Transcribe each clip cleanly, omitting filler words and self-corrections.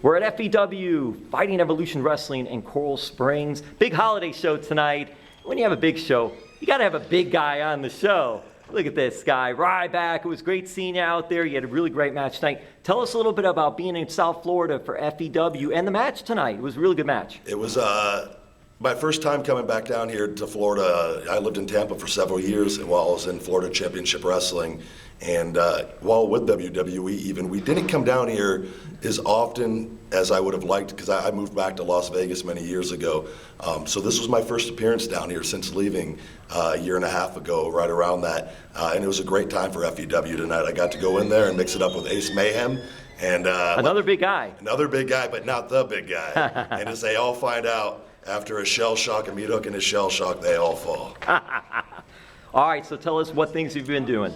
We're at FEW, Fighting Evolution Wrestling in Coral Springs. Big holiday show tonight. When you have a big show, you got to have a big guy on the show. Look at this guy, Ryback. It was great seeing you out there. You had a really great match tonight. Tell us a little bit about being in South Florida for FEW and the match tonight. It was a really good match. It was my first time coming back down here to Florida. I lived in Tampa for several years while I was in Florida Championship Wrestling. And while with WWE even, we didn't come down here as often as I would have liked because I moved back to Las Vegas many years ago. So this was my first appearance down here since leaving a year and a half ago, right around that. And it was a great time for FEW tonight. I got to go in there and mix it up with Ace Mayhem. And another big guy. Another big guy, but not the big guy. And as they all find out, after a shell shock, a meat hook and a shell shock, they all fall. All right, so tell us what things you've been doing.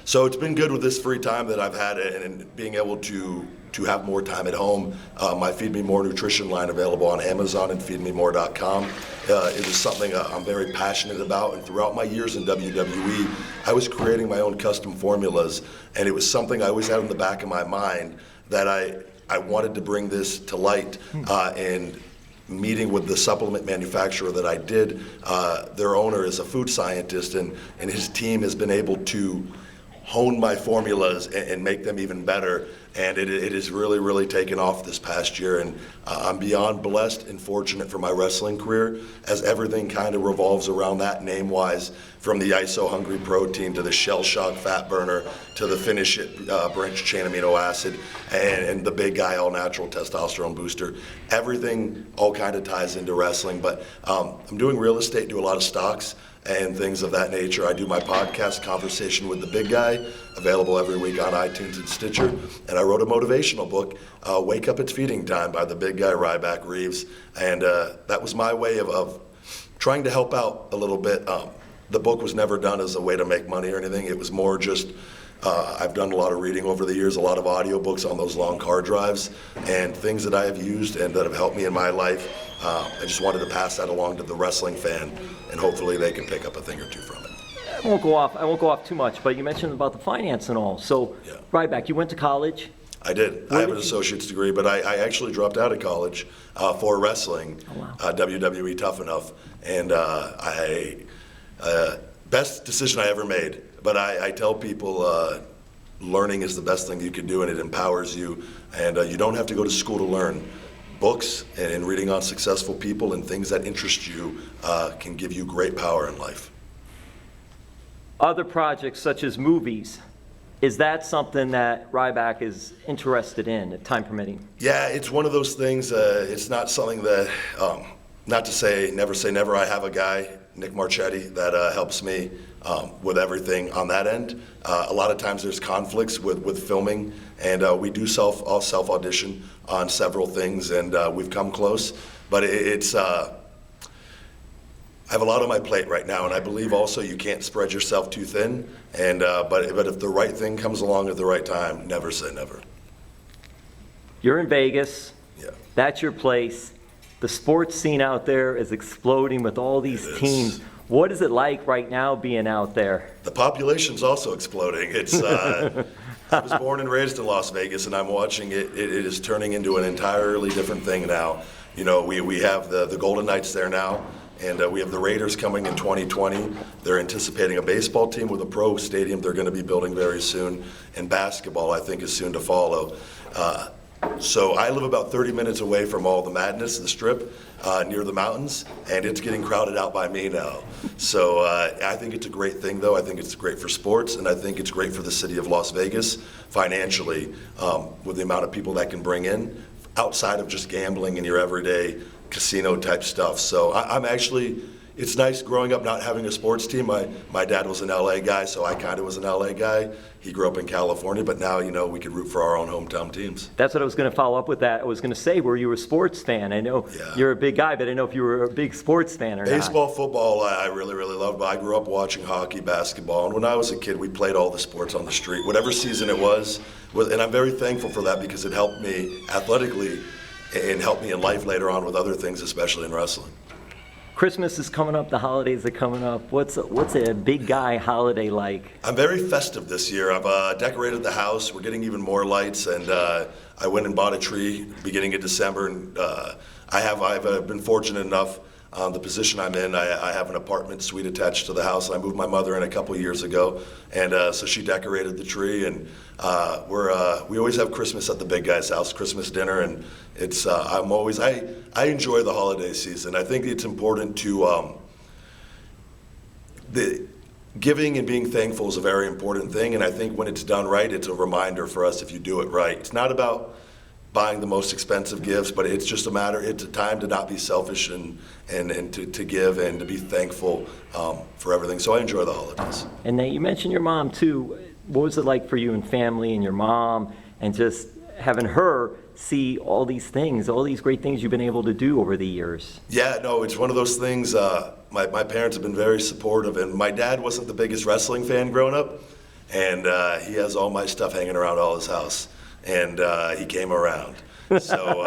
So it's been good with this free time that I've had and being able to have more time at home. My Feed Me More nutrition line available on Amazon and feedmemore.com. It is something I'm very passionate about, and throughout my years in WWE, I was creating my own custom formulas, and it was something I always had in the back of my mind that I wanted to bring this to light, and meeting with the supplement manufacturer that I did, their owner is a food scientist, and his team has been able to hone my formulas and make them even better, and it has really, really taken off this past year, and I'm beyond blessed and fortunate for my wrestling career, as everything kind of revolves around that name-wise, from the ISO Hungry Protein to the Shell Shock Fat Burner to the Finish It Branched Chain Amino Acid and the Big Guy All Natural Testosterone Booster. Everything all kind of ties into wrestling, but I'm doing real estate, do a lot of stocks and things of that nature. I do my podcast, Conversation with the Big Guy, available every week on iTunes and Stitcher. And I wrote a motivational book, Wake Up It's Feeding Time by the big guy, Ryback Reeves. And that was my way of trying to help out a little bit. The book was never done as a way to make money or anything. It was more just, I've done a lot of reading over the years, a lot of audiobooks on those long car drives, and things that I have used and that have helped me in my life. I just wanted to pass that along to the wrestling fan, and hopefully they can pick up a thing or two from it. I won't go off too much, but you mentioned about the finance and all. So, yeah. Ryback, you went to college? I did. I have an associate's degree, but I actually dropped out of college for wrestling, WWE Tough Enough, and best decision I ever made. But I tell people learning is the best thing you can do, and it empowers you, and you don't have to go to school to learn. Books and reading on successful people and things that interest you can give you great power in life. Other projects such as movies, is that something that Ryback is interested in, if time permitting? Yeah, it's one of those things. It's not something that, not to say never. I have a guy, Nick Marchetti, that helps me with everything on that end. A lot of times there's conflicts with filming, and we do self-audition on several things, and we've come close. But it's I have a lot on my plate right now, and I believe also you can't spread yourself too thin. And but if the right thing comes along at the right time, never say never. You're in Vegas. Yeah. That's your place. The sports scene out there is exploding with all these teams. What is it like right now being out there? The population's also exploding. It's I was born and raised in Las Vegas, and I'm watching it. It is turning into an entirely different thing now. You know, we have the Golden Knights there now, and we have the Raiders coming in 2020. They're anticipating a baseball team with a pro stadium they're going to be building very soon, and basketball, I think, is soon to follow. So I live about 30 minutes away from all the madness, the Strip, near the mountains, and it's getting crowded out by me now. So I think it's a great thing, though. I think it's great for sports, and I think it's great for the city of Las Vegas financially, with the amount of people that can bring in outside of just gambling and your everyday casino type stuff. So I'm actually, it's nice growing up not having a sports team. My dad was an LA guy, so I kind of was an LA guy. He grew up in California, but now, you know, we could root for our own hometown teams. That's what I was going to follow up with that. I was going to say, were you a sports fan? I know you're a big guy, but I didn't know if you were a big sports fan or Baseball, not. football, I really, really loved, but I grew up watching hockey, basketball, and when I was a kid, we played all the sports on the street, whatever season it was, and I'm very thankful for that because it helped me athletically and helped me in life later on with other things, especially in wrestling. Christmas is coming up, the holidays are coming up. What's a big guy holiday like? I'm very festive this year. I've decorated the house. We're getting even more lights, and I went and bought a tree beginning of December. And I've been fortunate enough. The position I'm in, I have an apartment suite attached to the house. I moved my mother in a couple years ago, and so she decorated the tree. And we always have Christmas at the big guy's house, Christmas dinner, and it's I enjoy the holiday season. I think it's important to the giving and being thankful is a very important thing, and I think when it's done right, it's a reminder for us if you do it right. It's not about buying the most expensive gifts, but it's just it's a time to not be selfish and to give and to be thankful for everything. So I enjoy the holidays. And then you mentioned your mom too. What was it like for you and family and your mom, and just having her see all these things, all these great things you've been able to do over the years? Yeah, no, it's one of those things. My parents have been very supportive, and my dad wasn't the biggest wrestling fan growing up, and he has all my stuff hanging around all his house. And he came around. So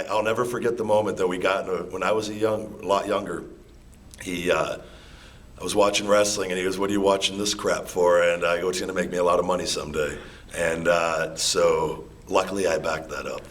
I'll never forget the moment that we got when I was a lot younger. I was watching wrestling, and he goes, "What are you watching this crap for?" And I go, "It's going to make me a lot of money someday." And so luckily I backed that up.